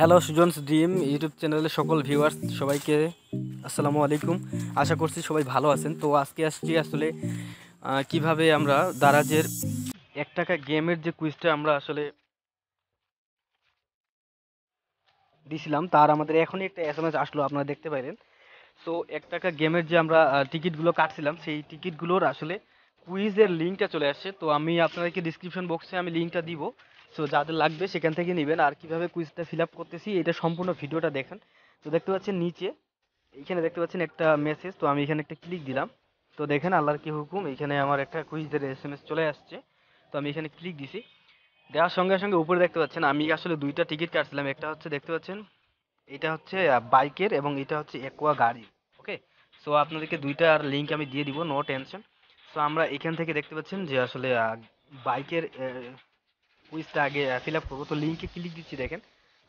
Hello সুজনস dream YouTube চ্যানেলের সকল viewers সবাইকে আসসালামু আলাইকুম। আশা করছি সবাই ভালো আছেন। তো আজকে আসছি আসলে কিভাবে আমরা দারাজের 1 টাকা গেমের যে কুইজটা আমরা আসলে দিছিলাম তার আমাদের এখনই একটা এসএমএস আসলো, আপনারা দেখতে পাইলেন। সো 1 টাকা গেমের যে আমরা টিকিটগুলো কাটছিলাম সেই টিকিটগুলোর আসলে কুইজের লিঙ্কটা চলে আসছে। তো আমি আপনাদেরকে ডিসক্রিপশন বক্সে আমি লিঙ্কটা দিব। সো যাদের লাগবে সেখান থেকে নেবেন। আর কিভাবে কুইজটা ফিল আপ করতেছি এটা সম্পূর্ণ ভিডিওটা দেখেন। তো দেখতে পাচ্ছেন নিচে এইখানে দেখতে পাচ্ছেন একটা মেসেজ, তো আমি এখানে একটা ক্লিক দিলাম। তো দেখেন আল্লাহর কি হুকুম, এখানে আমার একটা কুইজের এসএমএস চলে আসছে। তো আমি এখানে ক্লিক দিছি, দেওয়ার সঙ্গে সঙ্গে উপরে দেখতে পাচ্ছেন আমি আসলে 2টা টিকিট কাটছিলাম। একটা হচ্ছে দেখতে পাচ্ছেন এটা হচ্ছে বাইকের এবং এটা হচ্ছে একোয়া গাড়ি। ওকে, সো আপনাদেরকে দুইটার লিংক আমি দিয়ে দিব, নো টেনশন। সো আমরা এখান থেকে দেখতে পাচ্ছেন যে আসলে বাইকের কুইজটা আগে ফিল আপ করবো। তো লিঙ্কে ক্লিক দিচ্ছি দেখেন।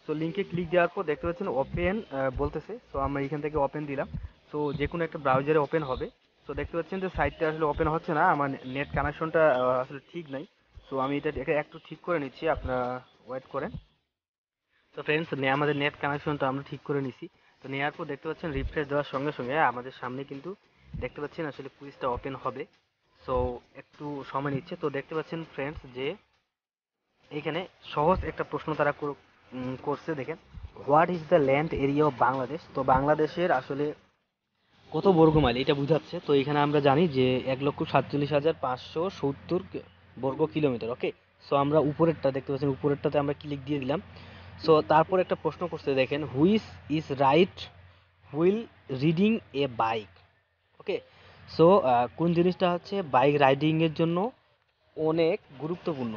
সো লিঙ্কে ক্লিক দেওয়ার পর দেখতে পাচ্ছেন ওপেন বলতেছে। সো আমরা এখান থেকে ওপেন দিলাম। সো যে কোনো একটা ব্রাউজারে ওপেন হবে। সো দেখতে পাচ্ছেন যে সাইটটা আসলে ওপেন হচ্ছে না, আমার নেট কানেকশনটা আসলে ঠিক নাই। সো আমি এটা একটু ঠিক করে নিচ্ছি, আপনারা ওয়েট করেন। তো ফ্রেন্ডস আমাদের নেট কানেকশনটা আমরা ঠিক করে নিছি। তো নেওয়ার পর দেখতে পাচ্ছেন রিফ্রেশ দেওয়ার সঙ্গে সঙ্গে আমাদের সামনে কিন্তু দেখতে পাচ্ছেন আসলে কুইজটা ওপেন হবে। সো একটু সময় নিচ্ছে। তো দেখতে পাচ্ছেন ফ্রেন্ডস যে এখানে সহজ একটা প্রশ্ন তারা করছে দেখেন, what is the land area of Bangladesh. তো বাংলাদেশের আসলে কত বর্গ মাইল এটা বুঝাচ্ছে। তো এখানে আমরা জানি যে 1,47,570 বর্গ কিলোমিটার। ওকে, সো আমরা উপরেরটা দেখতে পাচ্ছেন, উপরেরটাতে আমরা ক্লিক দিয়ে দিলাম। সো তারপর একটা প্রশ্ন করছে দেখেন, which is right wheel reading a bike. Okay, so কোন জিনিসটা হচ্ছে বাইক রাইডিং এর জন্য অনেক গুরুত্বপূর্ণ।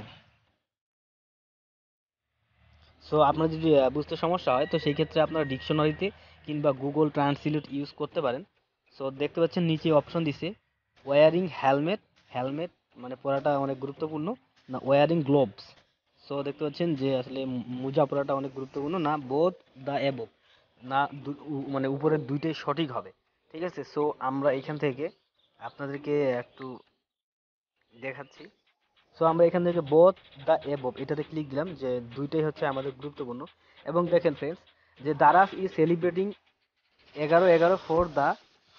সো আপনার যদি বুঝতে সমস্যা হয় তো সেই ক্ষেত্রে আপনারা ডিকশনারিতে কিংবা গুগল ট্রান্সলেট ইউজ করতে পারেন। সো দেখতে পাচ্ছেন নিচে অপশন দিছে ওয়ারিং হেলমেট, হেলমেট মানে পরাটা অনেক গুরুত্বপূর্ণ, না ওয়ারিং গ্লোভস। সো দেখতে পাচ্ছেন যে আসলে মোজা পরাটা অনেক গুরুত্বপূর্ণ, না বোথ দ্য অ্যাবভ, না মানে উপরের দুইটাই সঠিক হবে। ঠিক আছে, সো আমরা এখান থেকে আপনাদেরকে একটু দেখাচ্ছি। সো আমরা এখান থেকে বোথ দ্য এবভ এটাতে ক্লিক দিলাম যে দুইটাই হচ্ছে আমাদের গুরুত্বপূর্ণ। এবং দেখেন ফ্রেন্ডস যে Daraz is celebrating 11/11 for the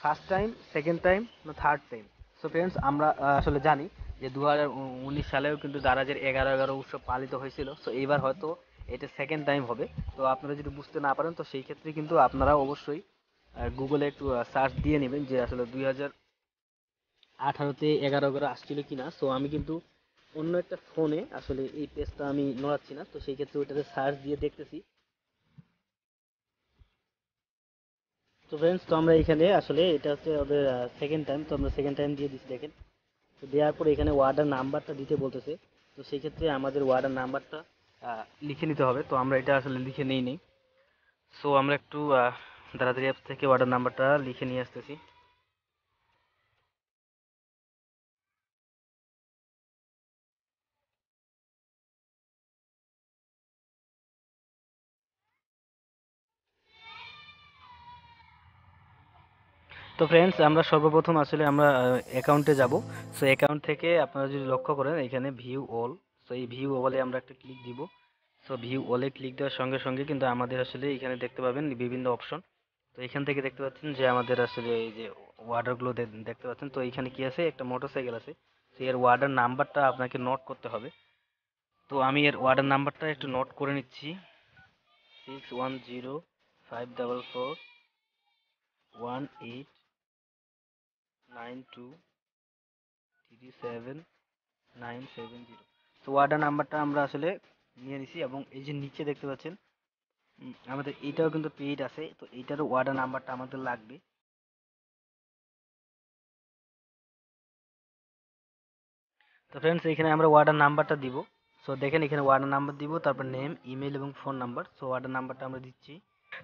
first time, second time, না থার্ড টাইম। সো ফ্রেন্ডস আমরা আসলে জানি যে 2019 সালেও কিন্তু দারাজের 11/11 উৎসব পালিত হয়েছিল। সো এইবার হয়তো এটা সেকেন্ড টাইম হবে। তো আপনারা যদি বুঝতে না পারেন তো সেই ক্ষেত্রে কিন্তু আপনারা অবশ্যই গুগলে একটু সার্চ দিয়ে নেবেন যে আসলে 2018-তে 11/11 আসছিল কিনা। সো আমি কিন্তু অন্য একটা ফোনে আসলে এই পেজটা আমি নড়াচ্ছি না, তো সেই ক্ষেত্রে ওইটাতে সার্চ দিয়ে দেখতেছি। তো ফ্রেন্ডস তো আমরা এখানে আসলে এটা হচ্ছে ওদের সেকেন্ড টাইম, তো আমরা সেকেন্ড টাইম দিয়ে দিচ্ছি দেখেন। তো দেওয়ার পরে এখানে ওয়ার্ডার নাম্বারটা দিতে বলতেছে। তো সেই ক্ষেত্রে আমাদের ওয়ার্ডার নাম্বারটা লিখে নিতে হবে। তো আমরা এটা আসলে লিখে নেই। সো আমরা একটু তাড়াতাড়ি অ্যাপ থেকে ওয়ার্ডার নাম্বারটা লিখে নিয়ে আসতেছি। তো ফ্রেন্ডস আমরা সর্বপ্রথম আসলে আমরা অ্যাকাউন্টে যাব। সো অ্যাকাউন্ট থেকে আপনারা যদি লক্ষ্য করেন এখানে ভিউ অল। সো এই ভিউ অলে আমরা একটা ক্লিক দিব। সো ভিউ অলে ক্লিক দেওয়ার সঙ্গে সঙ্গে কিন্তু আমাদের আসলে এখানে দেখতে পাবেন বিভিন্ন অপশন। তো এখান থেকে দেখতে পাচ্ছেন যে আমাদের আসলে এই যে ওয়ার্ডারগুলো দেখতে পাচ্ছেন। তো এখানে কি আছে, একটা মোটরসাইকেল আছে। তো এর ওয়ার্ডার নাম্বারটা আপনাকে নোট করতে হবে। তো আমি এর ওয়ার্ডার নাম্বারটা একটু নোট করে নিচ্ছি, 610544189237 তো ওয়ার্ডার নাম্বারটা আমরা আসলে নিয়ে নিছি। এবং এই যে নিচে দেখতে পাচ্ছেন আমাদের এইটাও কিন্তু পেইড আছে, তো এইটারও ওয়ার্ডার নাম্বারটা আমাদের লাগবে। তো ফ্রেন্ডস এখানে আমরা ওয়ার্ডার নাম্বারটা দিব। সো দেখেন এখানে ওয়ার্ডার নাম্বার দিব, তারপর নেম, ইমেল এবং ফোন নাম্বার। সো ওয়ার্ডার নাম্বারটা আমরা দিচ্ছি।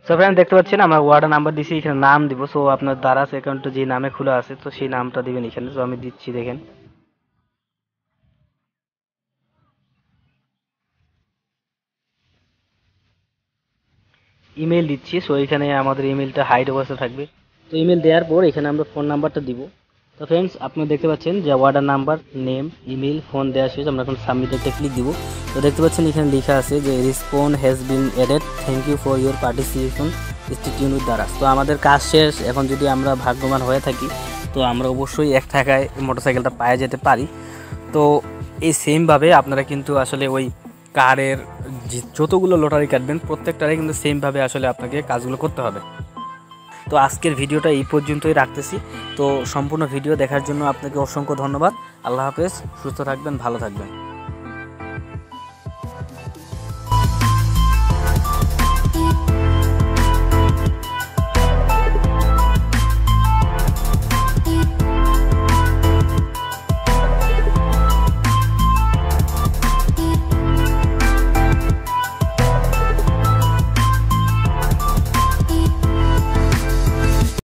সো ফ্রেন্ড দেখতে পাচ্ছেন আমরা ওয়ার্ডার নাম্বার দিছি, এখানে নাম দিব। সো আপনার দারাজ অ্যাকাউন্টে যে নামে খোলা আছে তো সেই নামটা দিবেন এখানে। সো আমি দিচ্ছি দেখেন। ইমেল দিচ্ছি। সো এখানে আমাদের ইমেলটা হাইড অবস্থা থাকবে। তো ইমেল দেওয়ার পর এখানে আমরা ফোন নাম্বারটা দিব। তো ফ্রেন্ডস আপনারা দেখতে পাচ্ছেন যে order number, name, email, phone দেওয়া শেষ। আমরা এখন সাবমিটেতে ক্লিক দিব। তো দেখতে পাচ্ছেন এখানে লেখা আছে যে respond has been added, thank you for your participation, stay tune with Daraz. তো আমাদের কাজ শেষ। এখন যদি আমরা ভাগ্যবান হয়ে থাকি তো আমরা অবশ্যই 1 টাকায় মোটরসাইকেলটা পায়ে যেতে পারি। তো এই সেমভাবে আপনারা কিন্তু আসলে ওই কারের যতগুলো লটারি কাটবেন প্রত্যেকটারে কিন্তু সেমভাবে আসলে আপনাকে কাজগুলো করতে হবে। তো আজকের ভিডিওটা এই পর্যন্তই রাখতেছি। তো সম্পূর্ণ ভিডিও দেখার জন্য আপনাকে অসংখ্য ধন্যবাদ। আল্লাহ হাফেজ, সুস্থ থাকবেন, ভালো থাকবেন।